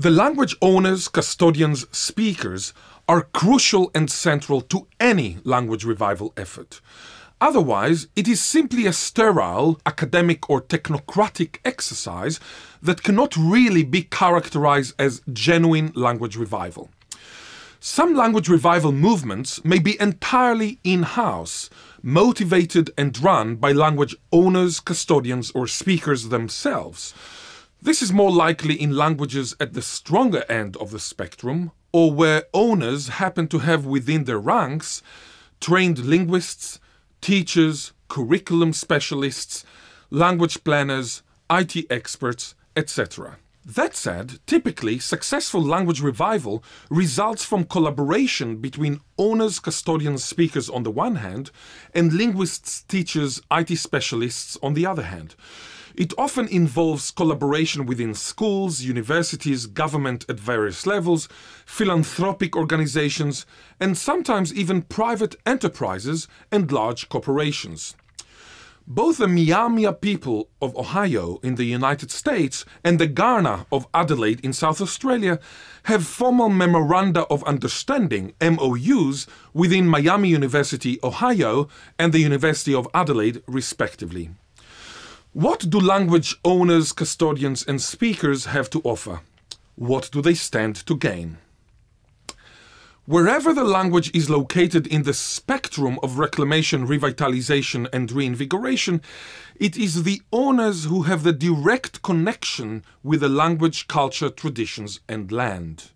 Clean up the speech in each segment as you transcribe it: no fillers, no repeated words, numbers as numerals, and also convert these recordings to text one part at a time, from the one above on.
The language owners, custodians, speakers are crucial and central to any language revival effort. Otherwise, it is simply a sterile, academic or technocratic exercise that cannot really be characterized as genuine language revival. Some language revival movements may be entirely in-house, motivated and run by language owners, custodians or speakers themselves. This is more likely in languages at the stronger end of the spectrum, or where owners happen to have within their ranks trained linguists, teachers, curriculum specialists, language planners, IT experts, etc. That said, typically successful language revival results from collaboration between owners, custodians, speakers on the one hand, and linguists, teachers, IT specialists on the other hand. It often involves collaboration within schools, universities, government at various levels, philanthropic organizations, and sometimes even private enterprises and large corporations. Both the Miami people of Ohio in the United States and the Kaurna of Adelaide in South Australia have formal Memoranda of Understanding, MOUs, within Miami University, Ohio and the University of Adelaide, respectively. What do language owners, custodians and speakers have to offer? What do they stand to gain? Wherever the language is located in the spectrum of reclamation, revitalization and reinvigoration, it is the owners who have the direct connection with the language, culture, traditions and land.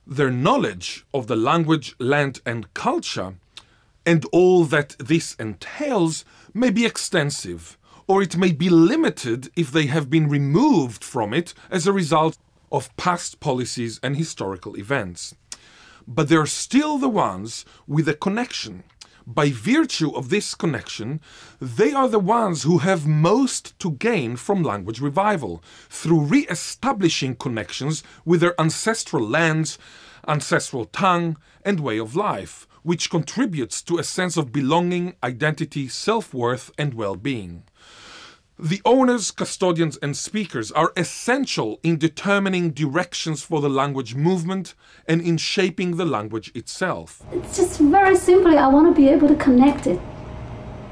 Their knowledge of the language, land and culture, and all that this entails, may be extensive, or it may be limited if they have been removed from it as a result of past policies and historical events. But they're still the ones with a connection. By virtue of this connection, they are the ones who have most to gain from language revival, through re-establishing connections with their ancestral lands, ancestral tongue, and way of life, which contributes to a sense of belonging, identity, self-worth, and well-being. The owners, custodians and speakers are essential in determining directions for the language movement and in shaping the language itself. It's just very simply, I want to be able to connect it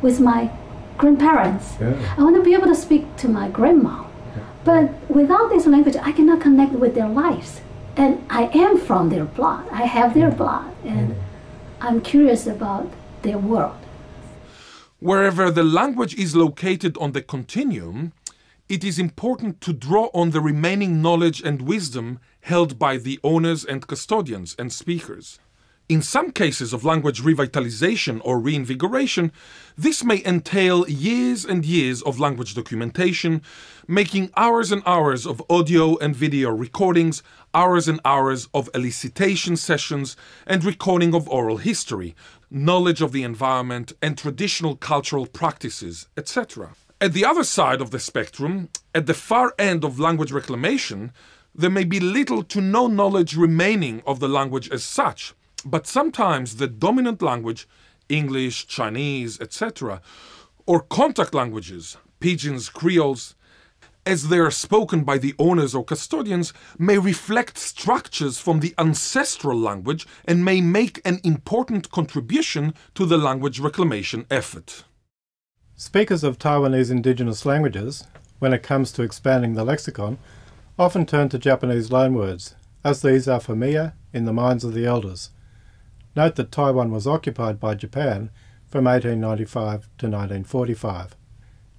with my grandparents. Yeah. I want to be able to speak to my grandma. Yeah. But without this language, I cannot connect with their lives. And I am from their blood. I have their blood. And I'm curious about their world. Wherever the language is located on the continuum, it is important to draw on the remaining knowledge and wisdom held by the owners and custodians and speakers. In some cases of language revitalization or reinvigoration, this may entail years and years of language documentation, making hours and hours of audio and video recordings, hours and hours of elicitation sessions, and recording of oral history, knowledge of the environment, and traditional cultural practices, etc. At the other side of the spectrum, at the far end of language reclamation, there may be little to no knowledge remaining of the language as such, but sometimes the dominant language, English, Chinese, etc., or contact languages, pidgins, creoles, as they are spoken by the owners or custodians, may reflect structures from the ancestral language and may make an important contribution to the language reclamation effort. Speakers of Taiwanese indigenous languages, when it comes to expanding the lexicon, often turn to Japanese loanwords, as these are familiar in the minds of the elders. Note that Taiwan was occupied by Japan from 1895 to 1945.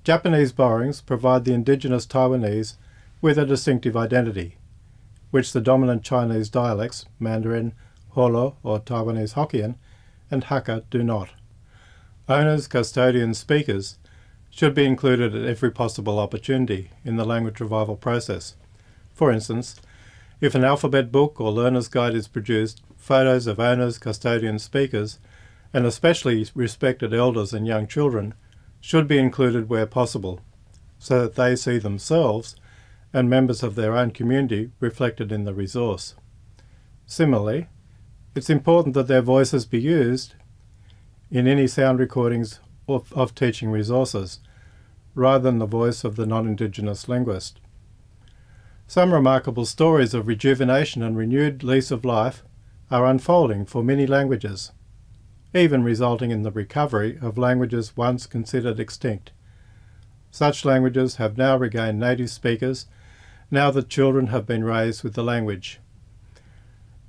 Japanese borrowings provide the indigenous Taiwanese with a distinctive identity, which the dominant Chinese dialects, Mandarin, Holo or Taiwanese Hokkien, and Hakka do not. Owners, custodians, speakers should be included at every possible opportunity in the language revival process. For instance, if an alphabet book or learner's guide is produced, photos of owners, custodians, speakers, and especially respected elders and young children should be included where possible, so that they see themselves and members of their own community reflected in the resource. Similarly, it's important that their voices be used in any sound recordings of teaching resources, rather than the voice of the non-Indigenous linguist. Some remarkable stories of rejuvenation and renewed lease of life are unfolding for many languages, even resulting in the recovery of languages once considered extinct. Such languages have now regained native speakers now that children have been raised with the language.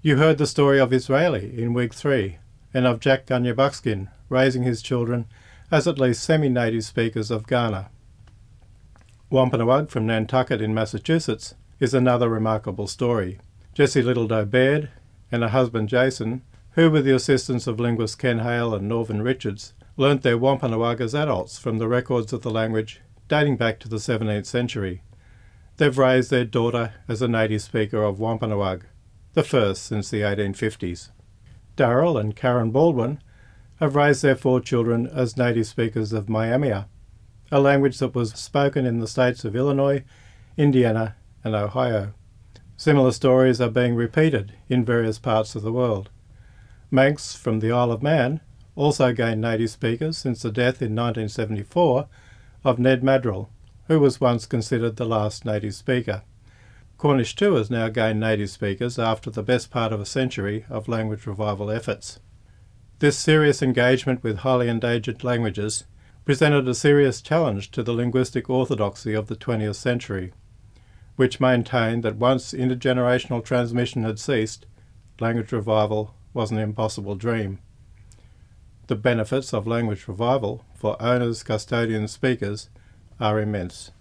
You heard the story of Israeli in Week 3 and of Jack Gunya-Buckskin raising his children as at least semi-native speakers of Ghana. Wampanoag from Nantucket in Massachusetts is another remarkable story. Jessie Littledoe Baird and her husband Jason, who with the assistance of linguists Ken Hale and Norman Richards, learnt their Wampanoag as adults from the records of the language dating back to the 17th century. They've raised their daughter as a native speaker of Wampanoag, the first since the 1850s. Darrell and Karen Baldwin have raised their 4 children as native speakers of Miamia, a language that was spoken in the states of Illinois, Indiana, and Ohio. Similar stories are being repeated in various parts of the world. Manx from the Isle of Man also gained native speakers since the death in 1974 of Ned Madrill, who was once considered the last native speaker. Cornish too has now gained native speakers after the best part of a century of language revival efforts. This serious engagement with highly endangered languages presented a serious challenge to the linguistic orthodoxy of the 20th century, which maintained that once intergenerational transmission had ceased, language revival was an impossible dream. The benefits of language revival for owners, custodians, speakers are immense.